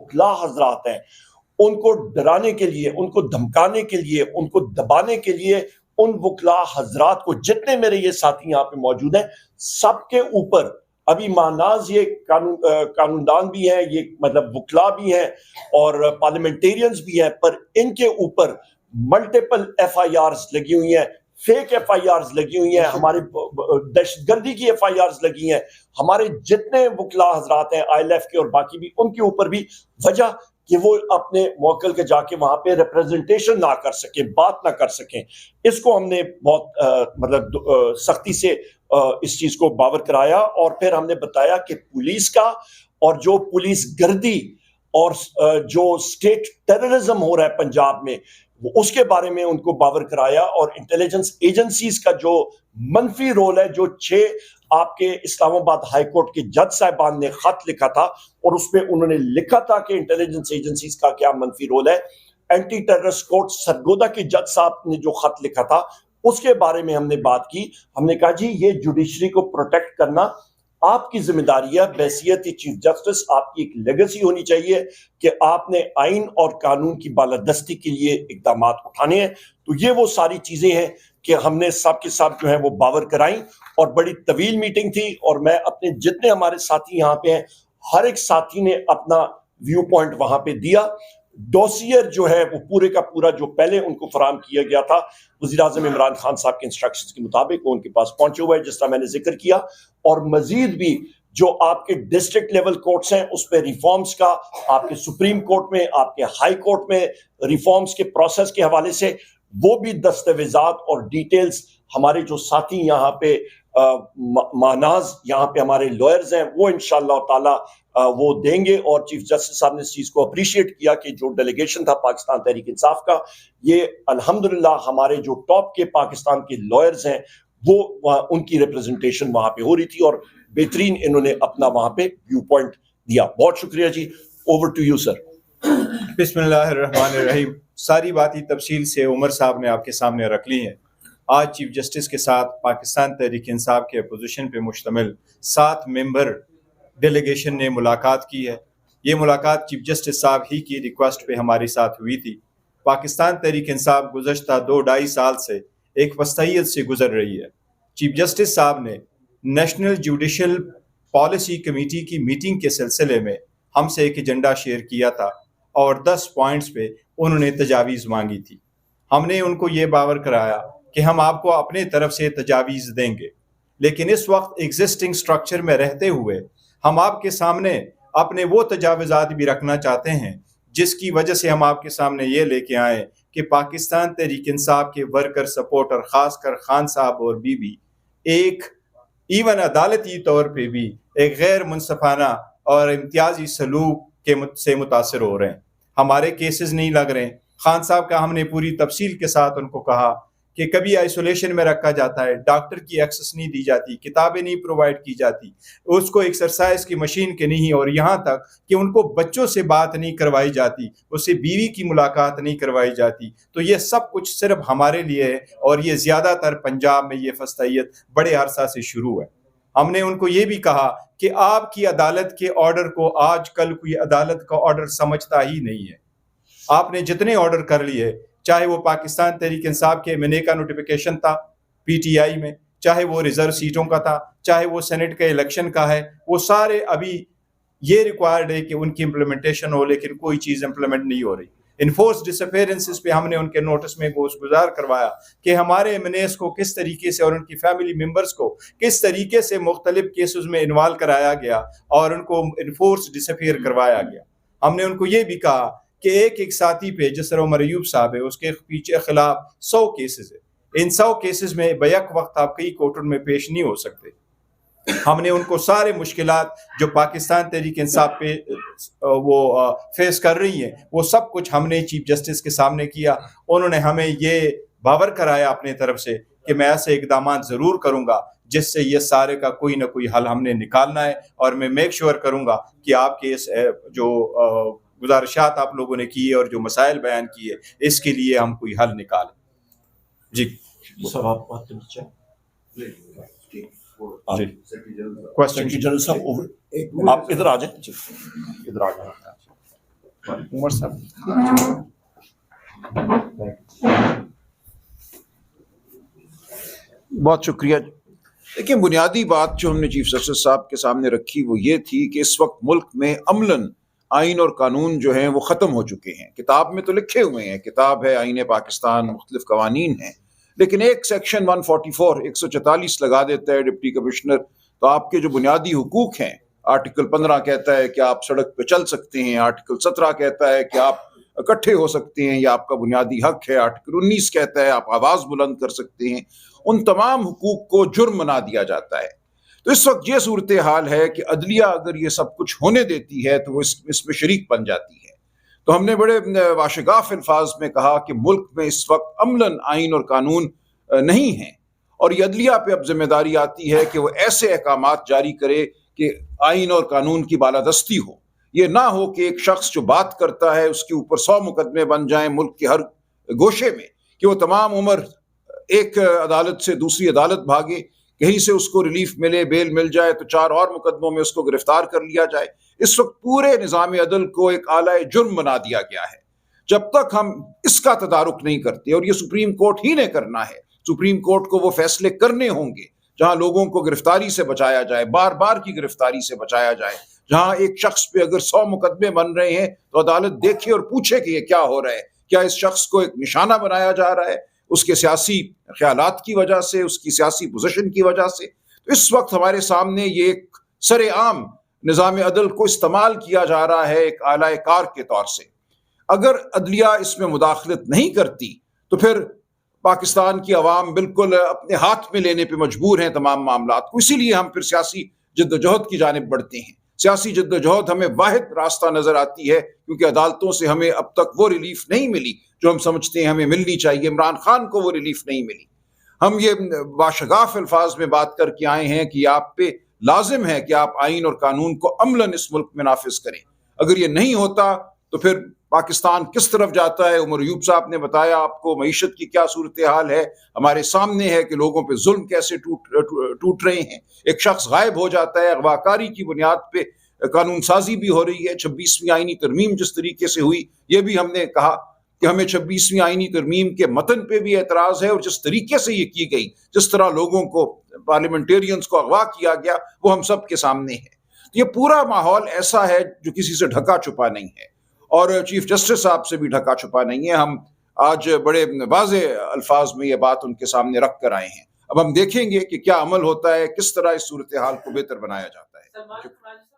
وکلا حضرات ہیں ان کو ڈرانے کے لیے, ان کو دھمکانے کے لیے, ان کو دبانے کے لیے ان وکلا حضرات کو, جتنے میرے یہ ساتھی یہاں پہ موجود ہیں, سب کے اوپر ابھی ماناز یہ قانوندان بھی ہیں, یہ مطلب وکلا بھی ہیں اور پارلیمنٹیرینز بھی ہیں, پر ان کے اوپر ملٹیپل ایف آئی آرز لگی ہوئی ہیں, فیک ایف آئی آرز لگی ہوئی ہیں, ہمارے دہشت گردی کی ایف آئی آرز لگی ہیں, ہمارے جتنے وکلا حضرات ہیں آئی ایل ایف کے اور باقی بھی, ان کے اوپر بھی. وجہ کہ وہ اپنے موکل کے جا کے وہاں پہ ریپریزنٹیشن نہ کر سکیں, بات نہ کر سکیں. اس کو ہم نے بہت مطلب سختی سے اس چیز کو باور کرایا, اور پھر ہم نے بتایا کہ پولیس کا اور جو پولیس گردی اور جو اسٹیٹ ٹیررزم ہو رہا ہے پنجاب میں, اس کے بارے میں ان کو باور کرایا, اور انٹیلیجنس ایجنسیز کا جو منفی رول ہے, جو 6 آپ کے اسلام آباد ہائی کورٹ کے جج صاحبان نے خط لکھا تھا, اور اس پہ انہوں نے لکھا تھا کہ انٹیلیجنس ایجنسیز کا کیا منفی رول ہے. اینٹی ٹیررسٹ کورٹ سرگودا کے جج صاحب نے جو خط لکھا تھا, اس کے بارے میں ہم نے بات کی. ہم نے کہا جی یہ جوڈیشری کو پروٹیکٹ کرنا آپ کی ذمہ داری ہے, بحیثیت چیف جسٹس آپ کی ایک لیگیسی ہونی چاہیے کہ آپ نے آئین اور قانون کی بالادستی کے لیے اقدامات اٹھانے ہیں. تو یہ وہ ساری چیزیں ہیں کہ ہم نے سب کے ساتھ جو ہے وہ باور کرائیں, اور بڑی طویل میٹنگ تھی, اور میں اپنے جتنے ہمارے ساتھی یہاں پہ ہیں, ہر ایک ساتھی نے اپنا ویو پوائنٹ وہاں پہ دیا. ڈوسیئر جو ہے وہ پورے کا پورا جو پہلے ان کو فراہم کیا گیا تھا وزیر اعظم عمران خان صاحب کے انسٹرکشنز کے مطابق, وہ ان کے پاس پہنچے ہوئے, جس طرح میں نے ذکر کیا. اور مزید بھی جو آپ کے ڈسٹرکٹ لیول کورٹس ہیں اس پہ ریفارمز کا, آپ کے سپریم کورٹ میں, آپ کے ہائی کورٹ میں ریفارمز کے پروسیس کے حوالے سے وہ بھی دستاویزات اور ڈیٹیلز ہمارے جو ساتھی یہاں پہ ماناز یہاں پہ ہمارے لائرز ہیں وہ انشاءاللہ تعالی وہ دیں گے. اور چیف جسٹس صاحب نے اس چیز کو اپریشیٹ کیا کہ جو ڈیلیگیشن تھا پاکستان تحریک انصاف کا, یہ الحمدللہ ہمارے جو ٹاپ کے پاکستان کے لائرز ہیں وہ ان کی ریپرزنٹیشن وہاں پہ ہو رہی تھی, اور بہترین انہوں نے اپنا وہاں پہ ویو پوائنٹ دیا. بہت شکریہ جی, اوور ٹو یو سر. بسم اللہ الرحمن الرحیم. ساری باتیں تفصیل سے عمر صاحب نے آپ کے سامنے رکھ لی ہیں. آج چیف جسٹس کے ساتھ پاکستان تحریک انصاف کے اپوزیشن پہ مشتمل 7 ممبر ڈیلیگیشن نے ملاقات کی ہے. یہ ملاقات چیف جسٹس صاحب ہی کی ریکویسٹ پہ ہمارے ساتھ ہوئی تھی. پاکستان تحریک انصاف گزشتہ 2-2.5 سال سے ایک وسطیت سے گزر رہی ہے. چیف جسٹس صاحب نے نیشنل جوڈیشل پالیسی کمیٹی کی میٹنگ کے سلسلے میں ہم سے ایک ایجنڈا شیئر کیا تھا, اور 10 پوائنٹس پہ انہوں نے تجاویز مانگی تھی. ہم نے ان کو یہ باور کرایا کہ ہم آپ کو اپنے طرف سے تجاویز دیں گے, لیکن اس وقت ایگزسٹنگ سٹرکچر میں رہتے ہوئے ہم آپ کے سامنے اپنے وہ تجاوزات بھی رکھنا چاہتے ہیں جس کی وجہ سے ہم آپ کے سامنے یہ لے کے آئیں کہ پاکستان تحریک انصاف کے ورکر سپورٹر, خاص کر خان صاحب اور بی بی, ایک ایون عدالتی طور پہ بھی ایک غیر منصفانہ اور امتیازی سلوک سے متاثر ہو رہے ہیں. ہمارے کیسز نہیں لگ رہے ہیں. خان صاحب کا ہم نے پوری تفصیل کے ساتھ ان کو کہا کہ کبھی آئسولیشن میں رکھا جاتا ہے, ڈاکٹر کی ایکسس نہیں دی جاتی, کتابیں نہیں پرووائڈ کی جاتی, اس کو ایکسرسائز کی مشین کے نہیں, اور یہاں تک کہ ان کو بچوں سے بات نہیں کروائی جاتی, اسے بیوی کی ملاقات نہیں کروائی جاتی. تو یہ سب کچھ صرف ہمارے لیے ہے, اور یہ زیادہ تر پنجاب میں یہ فسطیت بڑے عرصہ سے شروع ہے. ہم نے ان کو یہ بھی کہا کہ آپ کی عدالت کے آرڈر کو آج کل کوئی عدالت کا آرڈر سمجھتا ہی نہیں ہے. آپ نے جتنے آرڈر کر لیے, چاہے وہ پاکستان تحریک انصاف کے MNA کا نوٹیفیکیشن تھا PTI میں, چاہے وہ ریزرو سیٹوں کا تھا, چاہے وہ سینٹ کے الیکشن کا ہے, وہ سارے ابھی یہ ریکوائرڈ ہے کہ ان کی امپلیمنٹیشن ہو, لیکن کوئی چیز امپلیمنٹ نہیں ہو رہی. انفورس ڈس اپیرنسز پہ ہم نے ان کے نوٹس میں گزار کروایا کہ ہمارے MNAs کو کس طریقے سے اور ان کی فیملی ممبرز کو کس طریقے سے مختلف کیسز میں انوالو کرایا گیا اور ان کو انفورس ڈس اپیئر کروایا گیا. ہم نے ان کو یہ بھی کہا کہ ایک ساتھی پہ جس طرح عمر ایوب صاحب ہے, اس کے پیچھے خلاف 100 کیسز ہے. ان 100 کیسز میں بیک وقت آپ کئی کورٹوں میں پیش نہیں ہو سکتے. ہم نے ان کو سارے مشکلات جو پاکستان تحریک انصاف پہ وہ فیس کر رہی ہیں وہ سب کچھ ہم نے چیف جسٹس کے سامنے کیا. انہوں نے ہمیں یہ باور کرایا اپنے طرف سے کہ میں ایسے اقدامات ضرور کروں گا جس سے یہ سارے کا کوئی نہ کوئی حل ہم نے نکالنا ہے, اور میں میک شور کروں گا کہ آپ کے اس جو گزارشات آپ لوگوں نے کیے اور جو مسائل بیان کیے اس کے لیے ہم کوئی حل نکالیں. جی سب آپ ادھر آ جائیں, ادھر آ جائیں. عمر صاحب. بہت شکریہ. دیکھیں بنیادی بات جو ہم نے چیف جسٹس صاحب کے سامنے رکھی وہ یہ تھی کہ اس وقت ملک میں عملاً آئین اور قانون جو ہیں وہ ختم ہو چکے ہیں. کتاب میں تو لکھے ہوئے ہیں, کتاب ہے آئین پاکستان, مختلف قوانین ہیں, لیکن ایک سیکشن 144 144 لگا دیتا ہے ڈپٹی کمشنر, تو آپ کے جو بنیادی حقوق ہیں, آرٹیکل 15 کہتا ہے کہ آپ سڑک پہ چل سکتے ہیں, آرٹیکل 17 کہتا ہے کہ آپ اکٹھے ہو سکتے ہیں, یہ آپ کا بنیادی حق ہے, آرٹیکل 19 کہتا ہے آپ آواز بلند کر سکتے ہیں, ان تمام حقوق کو جرم بنا دیا جاتا ہے. تو اس وقت یہ صورتحال ہے کہ عدلیہ اگر یہ سب کچھ ہونے دیتی ہے تو وہ اس میں شریک بن جاتی ہے. تو ہم نے بڑے واشگاف الفاظ میں کہا کہ ملک میں اس وقت عملاً آئین اور قانون نہیں ہیں, اور یہ عدلیہ پہ اب ذمہ داری آتی ہے کہ وہ ایسے احکامات جاری کرے کہ آئین اور قانون کی بالادستی ہو. یہ نہ ہو کہ ایک شخص جو بات کرتا ہے اس کے اوپر 100 مقدمے بن جائیں ملک کے ہر گوشے میں, کہ وہ تمام عمر ایک عدالت سے دوسری عدالت بھاگے, کہیں سے اس کو ریلیف ملے, بیل مل جائے تو 4 اور مقدموں میں اس کو گرفتار کر لیا جائے. اس وقت پورے نظام عدل کو ایک اعلی جرم بنا دیا گیا ہے. جب تک ہم اس کا تدارک نہیں کرتے, اور یہ سپریم کورٹ ہی نے کرنا ہے, سپریم کورٹ کو وہ فیصلے کرنے ہوں گے جہاں لوگوں کو گرفتاری سے بچایا جائے, بار بار کی گرفتاری سے بچایا جائے, جہاں ایک شخص پہ اگر 100 مقدمے بن رہے ہیں تو عدالت دیکھے اور پوچھے کہ یہ کیا ہو رہا ہے, کیا اس شخص کو ایک نشانہ بنایا جا رہا ہے اس کے سیاسی خیالات کی وجہ سے, اس کی سیاسی پوزیشن کی وجہ سے. تو اس وقت ہمارے سامنے یہ ایک سر عام نظام عدل کو استعمال کیا جا رہا ہے ایک اعلی کار کے طور سے. اگر عدلیہ اس میں مداخلت نہیں کرتی تو پھر پاکستان کی عوام بالکل اپنے ہاتھ میں لینے پہ مجبور ہیں تمام معاملات کو. اسی لیے ہم پھر سیاسی جدوجہد کی جانب بڑھتے ہیں. سیاسی جدوجہد ہمیں واحد راستہ نظر آتی ہے, کیونکہ عدالتوں سے ہمیں اب تک وہ ریلیف نہیں ملی جو ہم سمجھتے ہیں ہمیں ملنی چاہیے. عمران خان کو وہ ریلیف نہیں ملی. ہم یہ باشگاف الفاظ میں بات کر کے آئے ہیں کہ آپ پہ لازم ہے کہ آپ آئین اور قانون کو عملاً اس ملک میں نافذ کریں. اگر یہ نہیں ہوتا تو پھر پاکستان کس طرف جاتا ہے. عمر ایوب صاحب نے بتایا آپ کو معیشت کی کیا صورتحال ہے, ہمارے سامنے ہے کہ لوگوں پہ ظلم کیسے ٹوٹ رہے ہیں. ایک شخص غائب ہو جاتا ہے, اغواکاری کی بنیاد پہ قانون سازی بھی ہو رہی ہے. 26ویں آئینی ترمیم جس طریقے سے ہوئی, یہ بھی ہم نے کہا کہ ہمیں 26ویں آئینی ترمیم کے متن پہ بھی اعتراض ہے, اور جس طریقے سے یہ کی گئی, جس طرح لوگوں کو پارلیمنٹیرینز کو اغوا کیا گیا, وہ ہم سب کے سامنے ہے. تو یہ پورا ماحول ایسا ہے جو کسی سے ڈھکا چھپا نہیں ہے, اور چیف جسٹس صاحب سے بھی ڈھکا چھپا نہیں ہے. ہم آج بڑے واضح الفاظ میں یہ بات ان کے سامنے رکھ کر آئے ہیں. اب ہم دیکھیں گے کہ کیا عمل ہوتا ہے, کس طرح اس صورتحال کو بہتر بنایا جاتا ہے.